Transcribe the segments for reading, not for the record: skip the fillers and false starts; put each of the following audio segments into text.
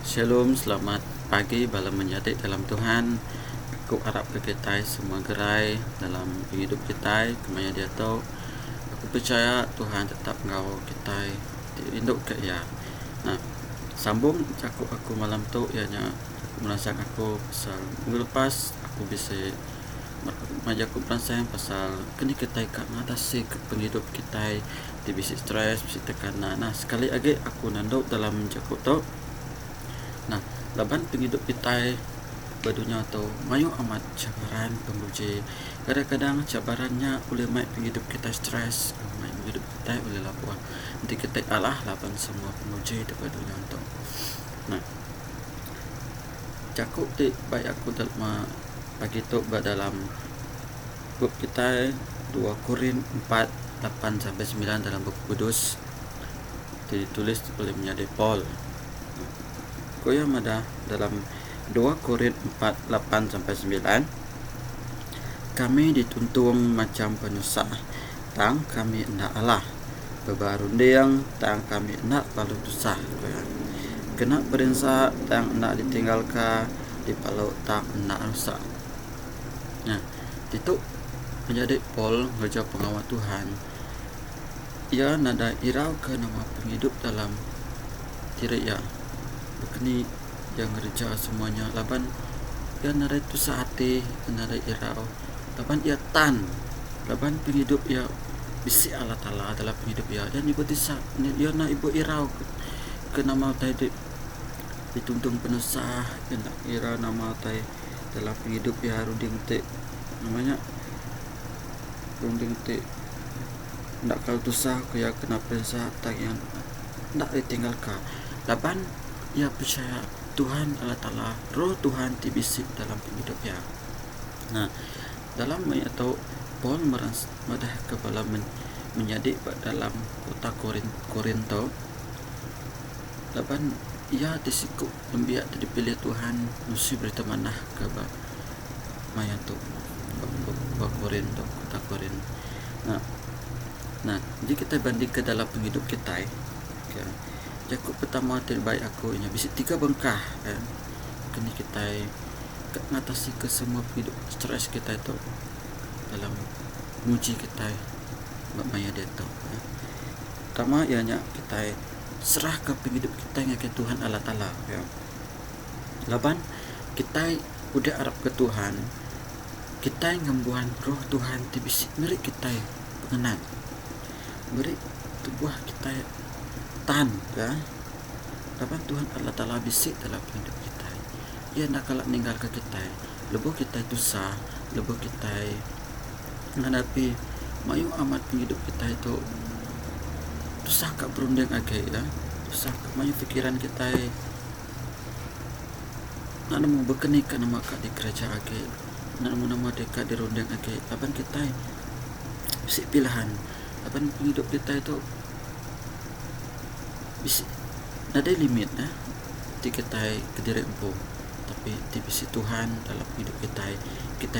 Shalom, selamat pagi bala menjadi dalam Tuhan. Aku harap ke kita semua gerai dalam hidup kita kemana dia tahu. Aku percaya Tuhan tetap ngau kita induk ke ya. Nah, sambung aku malam tu ianya aku merasa aku pasal minggu lepas aku bisa aku perasaan pasal kini kita kat ngatasi ke penghidup kita di bisi stres, bisi tekanan. Nah, sekali lagi aku nanduk dalam jaku tu. Nah, laban penghidup kita badunya tu mayu amat cabaran pemuji. Kadang-kadang cabarannya oleh mai penghidup kita stres, mai penghidup kita oleh lapua. Nanti kita Allah laban semua pemuji di badunya tu. Nah, cakup di baik aku dalam pagi tu dalam buku kita 2 Korin 4:8-9 dalam buku Kudus ditulis oleh menjadi Paul. Koya mada dalam 2 Korin 4:8-9, kami dituntun macam penyusah tang kami hendak Allah bebarunding tang kami hendak lalu dusah kena berinsa tang hendak ditinggalkan di palau tang hendak rusak. Nah, itu menjadi Paul kerja pengawal Tuhan. Ia nada irau ke nama penghidup dalam diri ya. Begini yang kerja semuanya laban ia nada itu sehati nada irau laban ia tan laban penghidup ia bisi Allah Ta'ala adalah penghidup ia dan ibu disa ia na ibu irau ke nama tadi dituntung penusah kena ira nama tai dalam penghidup ia runding te namanya runding te ndak kal tusah kaya kena pensa tak yang ndak ditinggalkan laban ia percaya Tuhan Allah Ta'ala roh Tuhan tibisik dalam penghidup ia. Nah, dalam atau Paul madah kepala menjadi dalam kota Korinto laban ia disiku membiak dipilih Tuhan mesti bertemanah ke maya tu Korinto kota Korinto. Nah, jadi kita banding ke dalam penghidup kita okay. Jakub pertama terbaik aku ini bisa 3 bengkah kan. Kini kita ngatasi ke semua hidup stres kita itu dalam muji kita maya dia tu. Pertama ianya kita serah ke penghidup kita yang ke Tuhan Allah Ta'ala ya. Laban kita udah harap ke Tuhan, kita ngembuhan roh Tuhan tibisik beri kita pengenan, beri tubuh kita tan ya. Laban Tuhan Allah Ta'ala bisik dalam hidup kita. Ia nak kalak ninggal ke kita. Lebu kita dosa, lebu kita menghadapi mayu amat hidup kita itu dosa kak berunding agak ya. Dosa mayu fikiran kita nak nemu berkenik nama kak di gereja agak. Nak nemu nama dekat di runding agak. Laban kita bisik pilihan. Laban hidup kita itu bisa ada limit di kita kediri empu, tapi di bisi Tuhan dalam hidup kita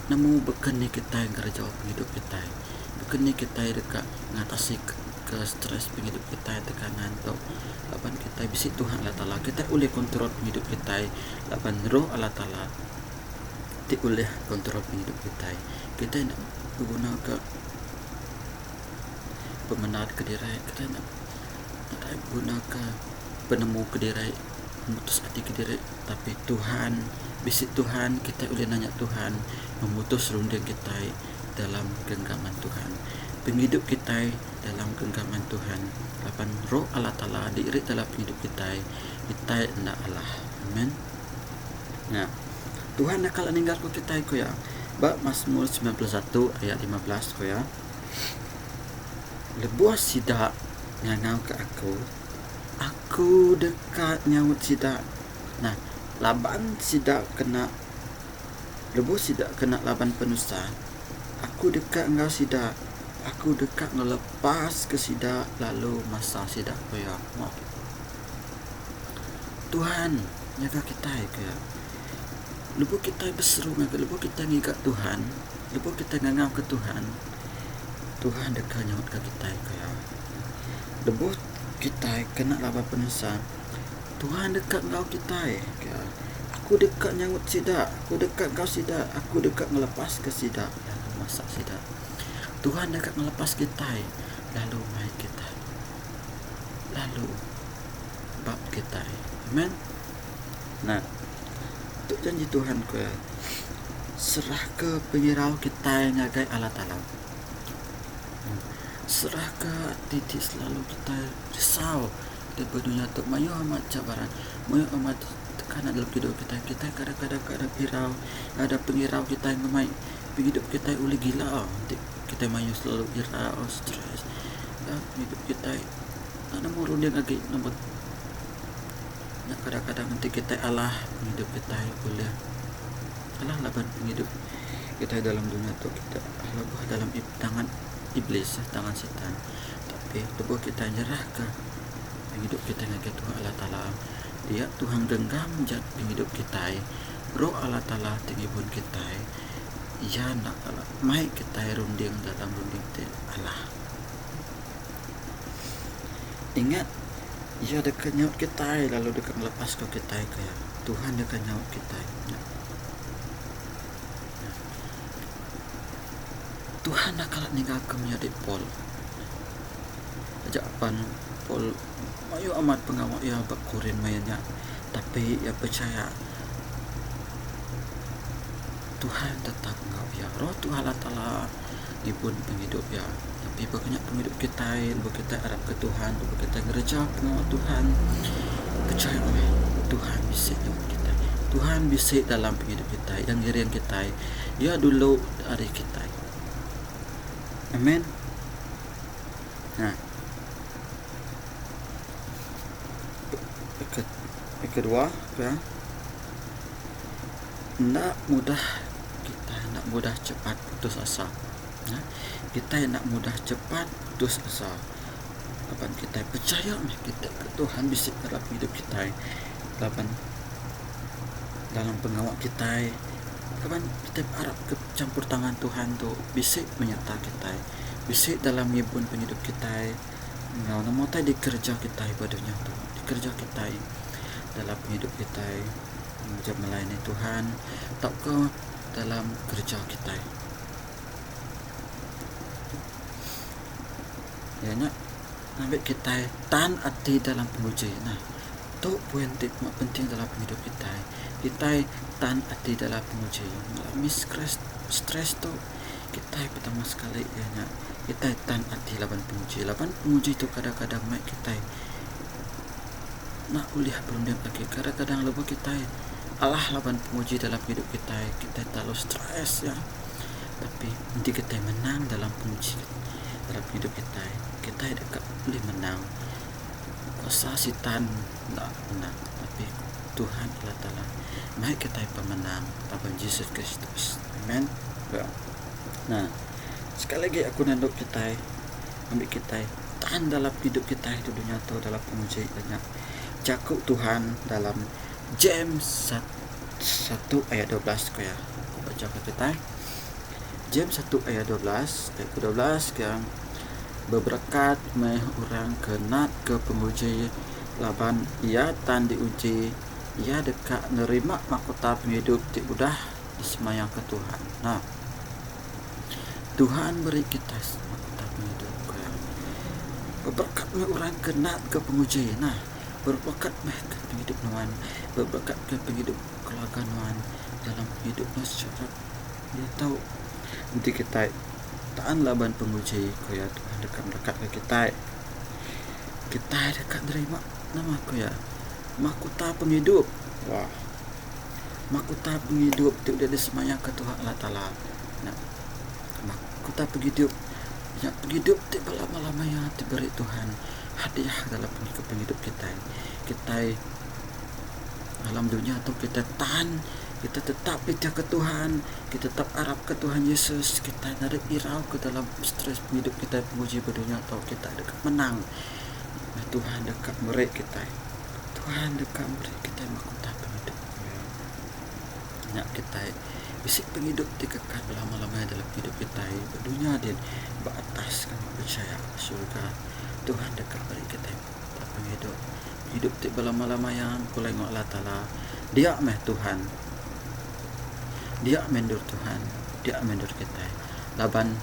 nemu bekeni kita yang kerja hidup kita bekeni kita dekat ngatasi ke stres hidup kita tekanan tu lapan kita bisi Tuhan Allah Ta'ala kita boleh kontrol hidup kita lapan roh Allah Ta'ala ti boleh kontrol hidup kita nak berguna ke pemenat kediri kita nak gunakan penemu kediri memutus hati kediri tapi Tuhan bisik Tuhan kita boleh nanya Tuhan memutus runding kita dalam genggaman Tuhan penghidup kita dalam genggaman Tuhan lapan roh Allah Ta'ala diirit dalam hidup kita hendak Allah amin. Nah, Tuhan nak kalau ninggal ku kita ko ya bab Mazmur 91 ayat 15 ko ya lebuah sidak ngangau ke aku dekat nyawut sidak. Nah, laban sidak kena lebu sidak kena laban penusa. Aku dekat engkau sidak, aku dekat ngelepas ke sidak lalu masa sidak koya. Tuhan jaga kita ya. Lebu kita berseru ngaga, lebu kita ngigat Tuhan, lebu kita ngangau ke Tuhan. Tuhan dekat nyawut ke kita koya. Lebu kita kena lawan penusa Tuhan dekat ngau kita ya. Aku dekat nyanggut sida, aku dekat kau sida, aku dekat ngelepas ke sida, lalu masak sida. Tuhan dekat ngelepas kita lalu mai kita, lalu bab kita. Amen. Nah, untuk janji Tuhan ku ya, serah ke pengirau kita yang ngagai Allah Ta'ala. Serah ke titik selalu kita risau di dunia tu, mayu amat cabaran, mayu amat tekanan dalam hidup kita. Kita kadang-kadang irau, ada pengirau kita yang memai hidup kita oleh gila. Kita mayu selalu irau, stres. Hidup kita ada murun dia lagi nombor. Kadang-kadang nanti kita Allah hidup kita oleh Allah laban hidup kita dalam dunia tu, kita Allah dalam tangan iblis, tangan setan. Tapi tubuh kita nyerah ke hidup kita dengan Tuhan Allah Ta'ala. Dia Tuhan genggam jat hidup kita, roh Allah Ta'ala tinggi pun kita. Ya nak Allah mai kita runding dalam runding Allah. Ingat, ia dekat nyaut kita, lalu dekat melepas kau kita kaya Tuhan dekat nyaut kita. Tuhan nak kalah ninggal ke menjadi Paul. Ajak apa Paul mayu amat pengawal ya bak Korin mainnya, tapi ya percaya Tuhan tetap ngau ya. Roh Tuhan Allah Ta'ala ibun penghidup ya. Tapi banyak penghidup kita, kita harap ke Tuhan, kita ngerja pengawal Tuhan. Percaya Tuhan bisa jawab kita. Tuhan bisa dalam penghidup kita, yang ngirian kita. Ya dulu hari kita. Amen. Nah, yang kedua ya, nak mudah kita nak mudah cepat putus asa. Nah, kita nak mudah cepat putus asa. Kapan kita percaya kita ke Tuhan bisa dalam hidup kita, dalam pengawal kita. Kapan kita harap ke campur tangan Tuhan tu bisa menyertai kita, bisa dalam ngibun penghidup kita. Ngau nama tai dikerja kita ibadahnya tu, dikerja kita dalam penghidup kita, menjadi melayani Tuhan, tak ke dalam kerja kita. Ya nak, ambil kita tan hati dalam penguji. Nah, tu poin penting dalam penghidup kita. Kita tan hati dalam penguji, mengalami stres tu kita pertama sekali ya nak, kita tan hati laban penguji tu kadang-kadang mak kita nak kuliah belum dia lagi, kadang-kadang lupa kita Allah laban penguji dalam hidup kita terlalu stres ya. Tapi nanti kita menang dalam penguji dalam hidup kita dekat boleh menang. Kuasa setan tak menang, tapi Tuhan Allah Ta'ala mai kita pemenang dalam Yesus Kristus. Amen. Nah, sekali lagi aku nanduk kita, ambil kita tahan dalam hidup kita di dunia tu dalam penguji banyak. Cakup Tuhan dalam James 1 ayat 12 kaya. Aku baca ke kita. James 1 ayat 12 yang berberkat meh orang kenat ke penguji laban ia tan diuji, ia dekat nerima mahkota penghidup ti udah disemayang ke Tuhan. Nah, Tuhan beri kita mahkota penghidup. Berberkat meh orang kenat ke penguji. Nah, berberkat meh ke penghidup nuan, berberkat ke penghidup keluarga nuan dalam hidup nuan secara dia tahu nanti kita tahan laban penguji kaya Tuhan dekat ke kita dekat terima nama kaya mahkota penghidup. Wah, mahkota penghidup tu dia disemayang ke Tuhan Allah Ta'ala. Nah, mahkota penghidup yang penghidup tu lama-lama ya diberi Tuhan hadiah dalam penghidup kita dalam dunia tu kita tahan, kita tetap percaya ke Tuhan, kita tetap harap ke Tuhan Yesus, kita narik irau ke dalam stres hidup kita penguji berdunia atau kita dekat menang. Nah, Tuhan dekat beri kita, Tuhan dekat beri kita mahkota penghidup. Nak kita bisa penghidup dikekal lama-lama dalam hidup kita berdunia dan beratas kami percaya surga. Tuhan dekat beri kita penghidup hidup ti balama-lama yang kulay ngo Allah Ta'ala dia meh Tuhan, dia mendur Tuhan, dia mendur kita laban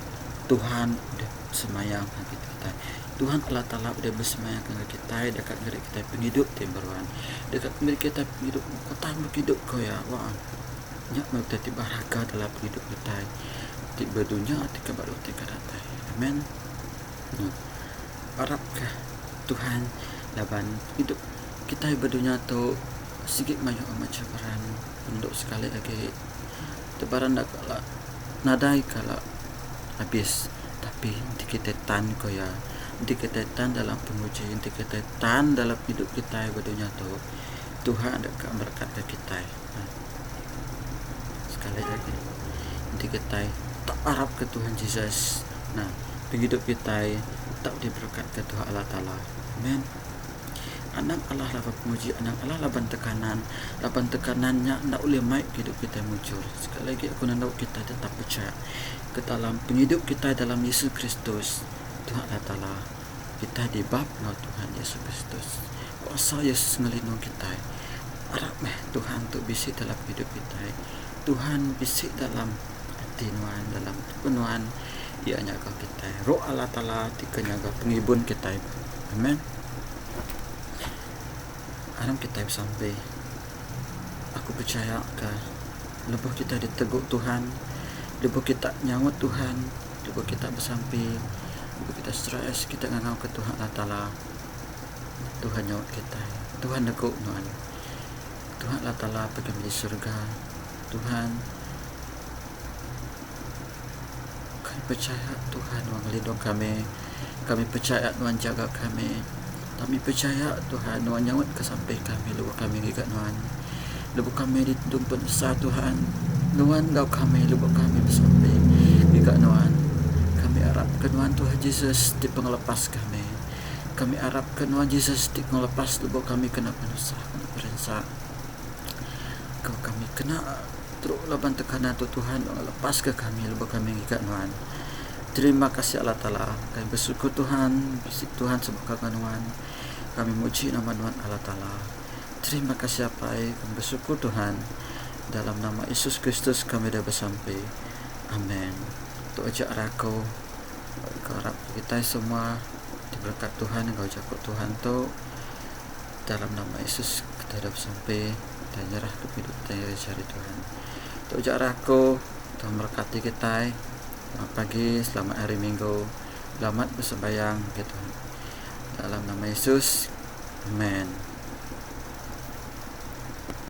Tuhan udah semayang hati kita. Tuhan Allah Ta'ala udah bersemayang dengan kita dekat diri kita penghidup timberwan dekat diri kita penghidup kota hidup kau ya wah nyak mau tadi baraka dalam hidup kita di dunia tika baru tika datai amin. Harapkah Tuhan laban hidup kita berdunia tu sikit mayu amat cabaran untuk sekali lagi tebaran dak kala nadai kala habis tapi dikitetan ko ya dikitetan dalam penguji dikitetan dalam hidup kita berdunia tu Tuhan akan berkat kita. Sekali lagi kita tak harap ke Tuhan Yesus. Nah, penghidup kita tak diberkat ke Tuhan Allah Ta'ala. Amin. Anak Allah lah penguji, anak Allah laban tekanannya nak boleh maik hidup kita muncul. Sekali lagi aku nak kita tetap percaya ke dalam penghidup kita dalam Yesus Kristus. Tuhan Allah Ta'ala kita dibab dengan Tuhan Yesus Kristus. Kuasa Yesus ngelindung kita. Harap Tuhan tu bisik dalam hidup kita. Tuhan bisik dalam hati nuan, dalam penuhan ia nyaga kita. Roh Allah Ta'ala tika nyaga pengibun kita. Amin. Alam kita sampai aku percaya ke lebuh kita diteguk Tuhan, lebuh kita nyawat Tuhan, lebuh kita bersampai, lebuh kita stres, kita ngangau ke Tuhan Allah Ta'ala. Tuhan nyawat kita, Tuhan teguk nuan, Tuhan Allah Ta'ala pergi di surga. Tuhan kami percaya Tuhan mengelindung kami percaya Tuhan jaga kami percaya Tuhan Tuhan nyawat ke sampai kami lupa kami gigat Tuhan lupa kami ditumpun sah Tuhan Tuhan kau kami lupa kami bersampai gigat Tuhan. Kami harap ke Tuhan Yesus di pengelepas kami harap ke Tuhan Yesus di pengelepas lupa kami kena penusah kena perensah kau kami kena teruk laban tekanan tu Tuhan lepas ke kami lupa kami gigat Tuhan. Terima kasih Allah Ta'ala. Kami bersyukur Tuhan, bisik Tuhan semoga Tuhan. Kami muji nama Tuhan Allah Ta'ala. Terima kasih kami bersyukur Tuhan. Dalam nama Yesus Kristus kami dah bersampai. Amin. Untuk ajak rako, kau harap kita semua diberkat Tuhan, kau jakut Tuhan tu. Dalam nama Yesus kita dah bersampai dan nyerah ke hidup kita cari Tuhan. Untuk ajak rako, Tuhan berkati kita. Selamat pagi, selamat hari Minggu, selamat bersembahyang ke Tuhan. Dalam nama Yesus, amin.